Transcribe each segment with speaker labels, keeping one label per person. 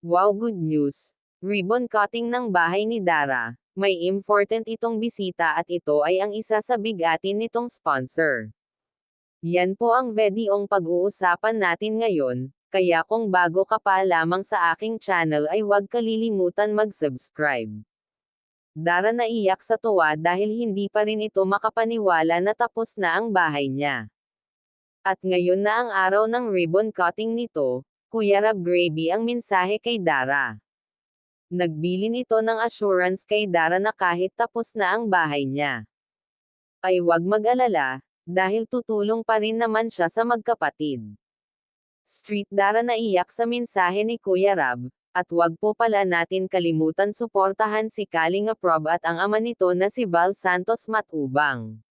Speaker 1: Wow, good news! Ribbon cutting ng bahay ni Dara. May important itong bisita at ito ay ang isa sa bigatin nitong sponsor. Yan po ang videong pag-uusapan natin ngayon, kaya kung bago ka pa lamang sa aking channel ay huwag kalilimutan mag-subscribe. Dara naiyak sa tuwa dahil hindi pa rin ito makapaniwala na tapos na ang bahay niya. At ngayon na ang araw ng ribbon cutting nito, Kuya Rab Gravy ang mensahe kay Dara. Nagbilin ito ng assurance kay Dara na kahit tapos na ang bahay niya, ay wag mag-alala, dahil tutulong pa rin naman siya sa magkapatid. Street Dara naiyak sa mensahe ni Kuya Rab, at wag po pala natin kalimutan suportahan si Kalinga Prob at ang ama nito na si Val Santos Matubang.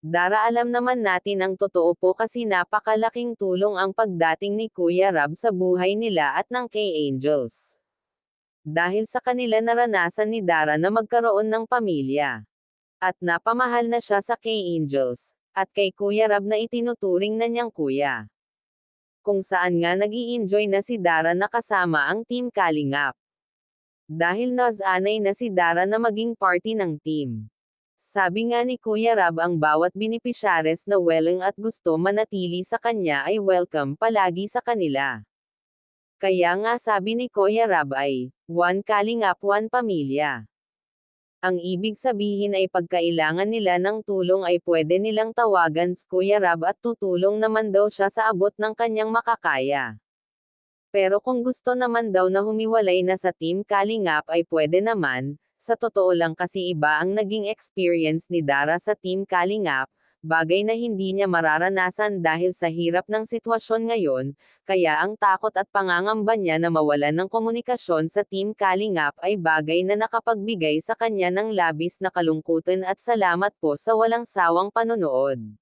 Speaker 1: Dara, alam naman natin ang totoo po kasi napakalaking tulong ang pagdating ni Kuya Rab sa buhay nila at ng K-Angels. Dahil sa kanila naranasan ni Dara na magkaroon ng pamilya. At napamahal na siya sa K-Angels, at kay Kuya Rab na itinuturing na niyang kuya. Kung saan nga nag-i-enjoy na si Dara na kasama ang Team Kalingap. Dahil nasanay na si Dara na maging party ng team. Sabi nga ni Kuya Rab ang bawat benepisyaries na willing at gusto manatili sa kanya ay welcome palagi sa kanila. Kaya nga sabi ni Kuya Rab ay, one Kalingap, one pamilya. Ang ibig sabihin ay pagkailangan nila ng tulong ay pwede nilang tawagan si Kuya Rab at tutulong naman daw siya sa abot ng kanyang makakaya. Pero kung gusto naman daw na humiwalay na sa Team Kalingap ay pwede naman. Sa totoo lang kasi iba ang naging experience ni Dara sa Team Kalingap, bagay na hindi niya mararanasan dahil sa hirap ng sitwasyon ngayon, kaya ang takot at pangangamba niya na mawalan ng komunikasyon sa Team Kalingap ay bagay na nakapagbigay sa kanya ng labis na kalungkutan at salamat po sa walang sawang panonood.